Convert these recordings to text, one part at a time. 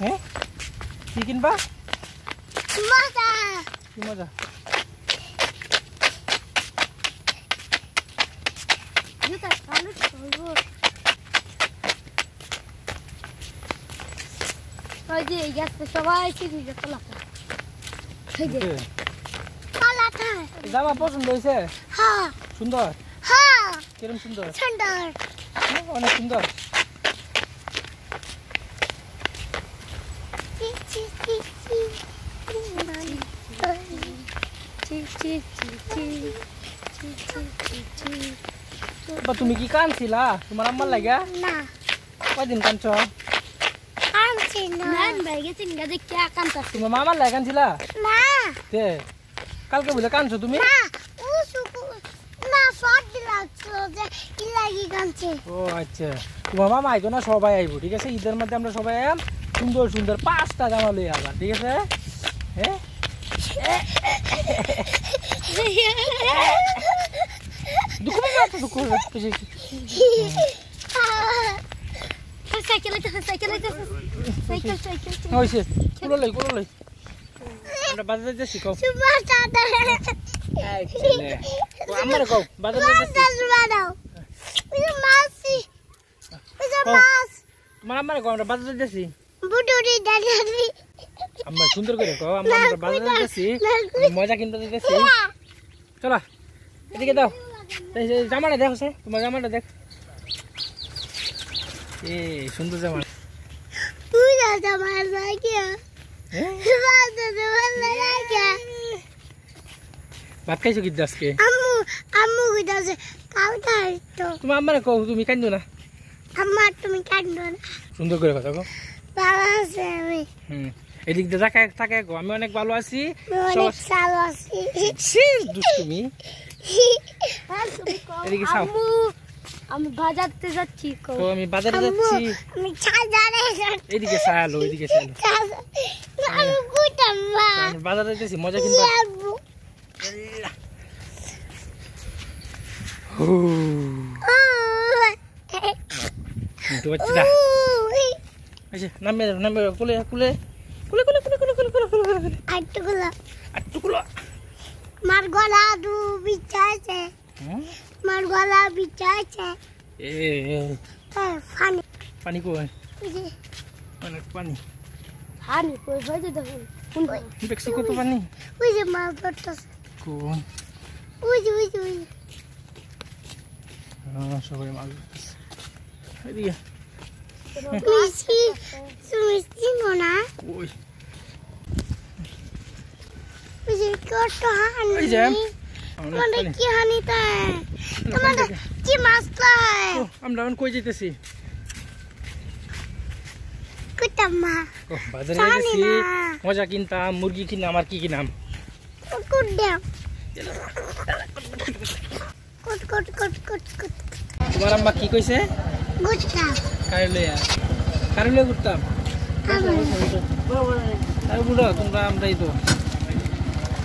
হ্যাঁ কি কিনবা মজা কি মজা জুতা ভালো চলবো ওই যে গেছে সবাই চিনি যে কলাটা এই যে কলাটা জামা পছন্দ হয়েছে হ্যাঁ সুন্দর হ্যাঁ কিরম সুন্দর সুন্দর অনেক সুন্দর তুমি কি কানছিলা তোমার আম্মার লাগা না কয়দিন কানছ কানছি না না ভাই গেছে না যে কি কানতা তোমার মামার লাগা কানছিলা না তে কালকে বুঝে কানছো তুমি না ও সুকু না সর্দি লাগছিল যে কি লাগি কানছে ও আচ্ছা তোমার মামা আইতো না সবাই আইবো ঠিক আছে ঈদের মধ্যে আমরা সবাই সুন্দর সুন্দর 5টা জামা লই আবার ঠিক আছে হ্যাঁ দুঃখ পাচ্ছ দুঃখ সাইকেল সাইকেল হইছে কোলো লই আমরা বাজারে যাচ্ছি কও সুপার চাদর এই ছেলে ও আমার কও বাজারে যাচ্ছি বানাও ওই মাছি ওই মাছ তোমার আমার কও আমরা বাজারে যাচ্ছি বুড়ুরি দাঁড়াবি আমরা সুন্দর করে কও আমরা বাজারে যাচ্ছি মজা কিনতে যাচ্ছি চলো এদিকে দাও এই জামাটা দেখো সে তোমার জামাটা দেখ এই সুন্দর জামা তুই জামা লাগিয়া ভাত খাইছো কি আজকে আম্মু কইতাছে কালটা তো তোমার আম্মারে কও তুমি কান্দো না আম্মা তুমি কান্দো না সুন্দর করে কথা কও ভালো আছি আমি এদিক দিয়ে তাকে গো আমি অনেক ভালো আছি অনেক ভালো আছি দুষ্টুমি এদিকে চাও আমি বাজারতে যাচ্ছি তো আমি বাজারে যাচ্ছি আমি বাজারে যাচ্ছি এদিকে চালো এদিকে চালো আমি কইতাম মা আমি বাজারে যাচ্ছি মজা কিনবা তো বাচ্চা আচ্ছা নামবে কুলে আটটুকুলো মার গলা দু বিছাইছে মার গলা বিছাইছে এ পানি পানি কই অনেক পানি কই হইছে দেখুন দেখছি কত পানি ওই যে মাছ ধরতেছে কোন ওই সবাই মাছ ধরতেছে এদিকে মিষ্টি না ওই যে কত হানি ওই যে মানে কি হানি তাই তোমাদের কি মাছ তাই আমরা এখন কই যাইতেছি কইতাম মা বাজারে যাইতেছি মজা কিনতাম মুরগি কিনলাম আর কি কিনাম কুট দাও কুট তোমার আম্মা কি কইছে গুটটা কারলে ঘুরতাম আর বুড়ো তোমরা আমরাই তো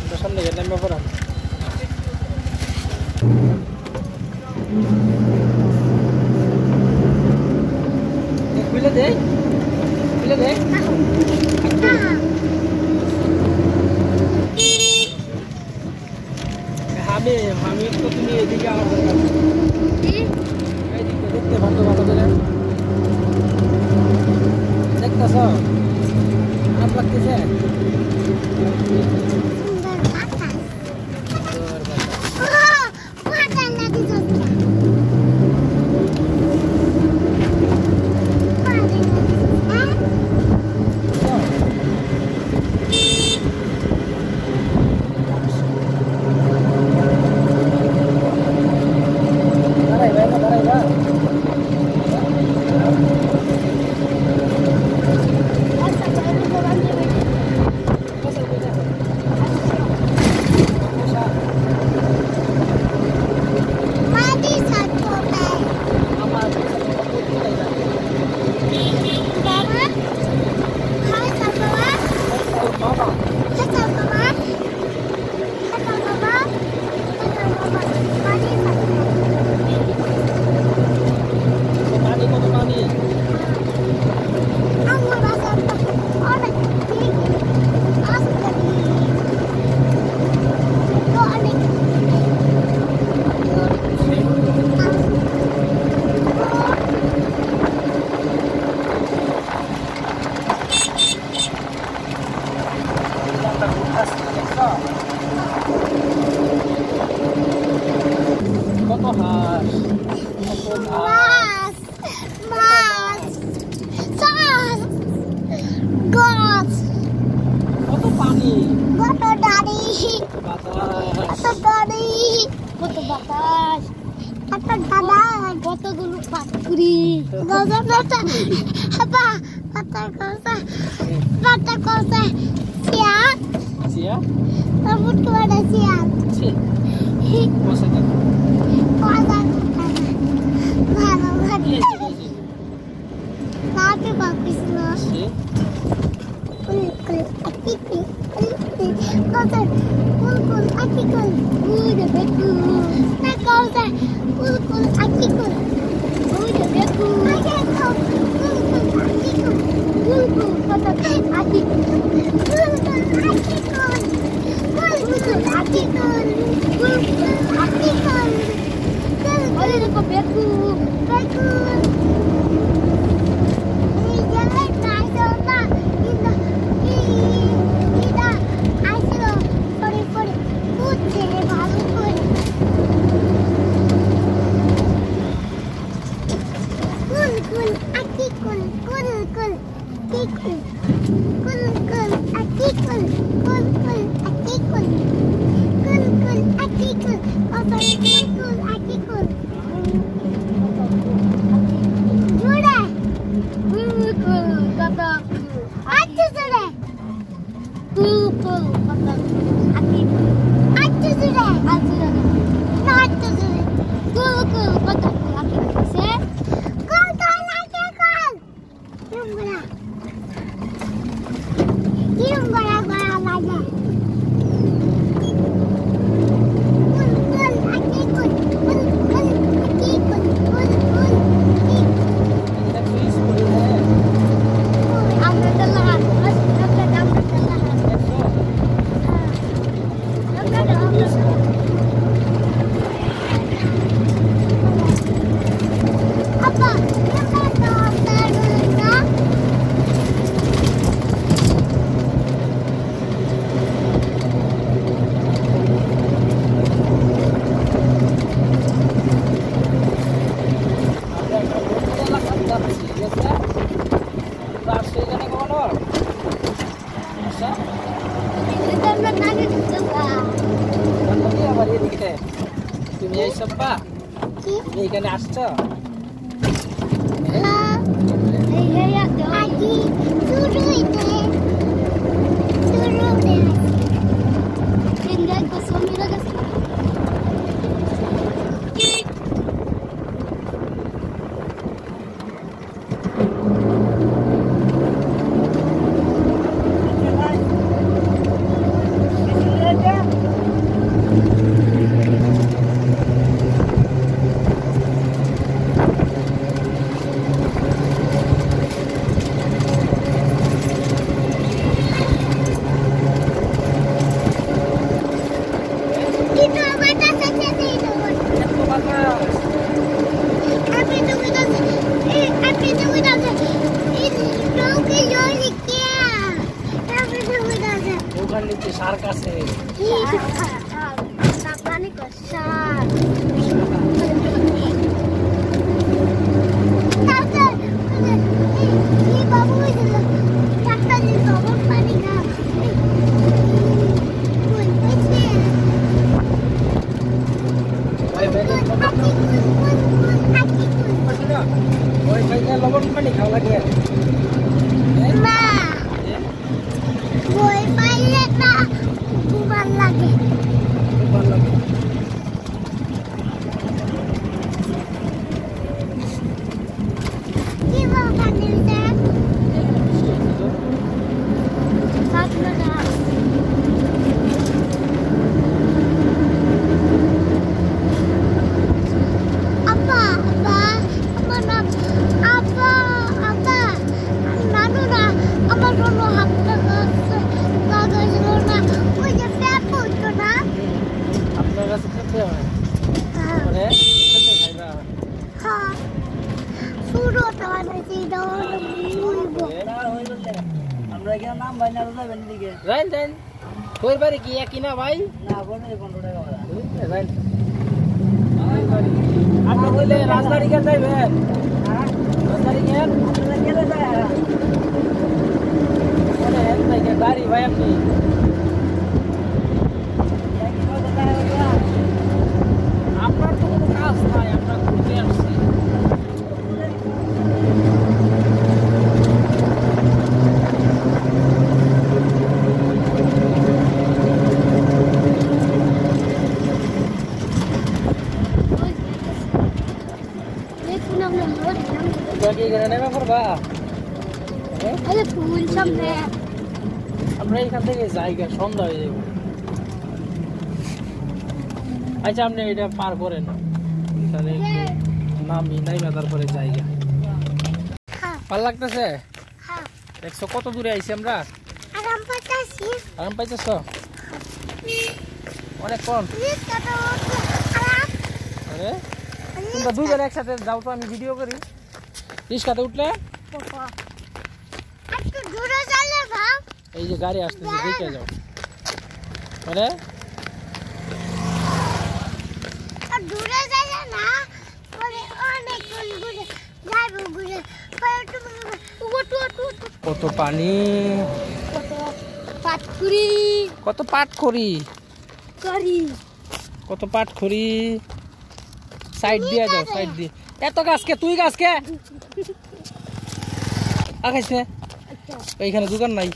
আমরা সামনে গেলাম ব্যাপার খুলে দে আমি তো তুমি এদিকে আমার এইদিকে দেখতে ভালো করে দেখতেছ খারাপ লাগতেছে Siap? Rambut tuh ada siap. Sih. Maksudnya? Tapi bagus loh. Sih. তুমি এই সব্বা এইখানে আসছো সার্ক আছে লবণ পানি খাওয়া লাগে বাড়ি কি একই না ভাই আপনি বললে রাজবাড়ি কে যাইবেন রাজবাড়ি কে গাড়ি ভাই আপনি আপনার তো কোনো কাজ নাই আপনার ঘুরতে আসছি এই যে ফুল সামনে আমরা এখান থেকে জায়গা সন্ধ্যা হয়ে যাবে। আচ্ছা আপনি এটা পার করেন, এখানে নাইমা তারপরে জায়গা ভালো লাগতেছে। দেখছো কত দূরে আইছি আমরা, আরাম পাইতেছ অনেক কম। আরে তোমরা দুজন একসাথে যাও তো, আমি ভিডিও করি। রিক্সাতে উঠলে এই যে গাড়ি আসতেছে দেখে যাও। আরে কত পানি, কত পাট করি, কত পাট করি। সাইড দিয়ে যাও, সাইড দিয়ে। এত গাছকে তুই গাছকে আগাইছে এইখানে দোকান নাই,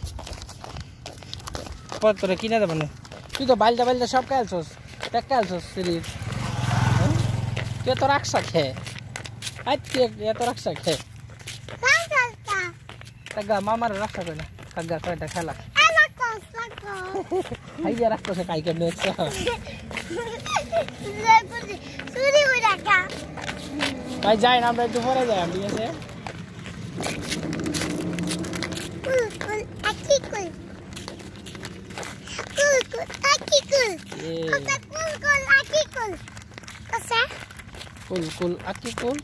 পরে তোরা কিনে দেবে না। তুই তো বালটা বালটা সব কালছস, প্যাক কালছস শরীর। তুই এত রাখসা খে, এত রাখসা খে মামার রাখসা করে না কাগা কয়টা খেলা খাইয়া রাখতেছে কাই কেমনে ভাই যাই না, আমরা একটু পরে যাই। ঠিক আছে কুল কুল আকি কুল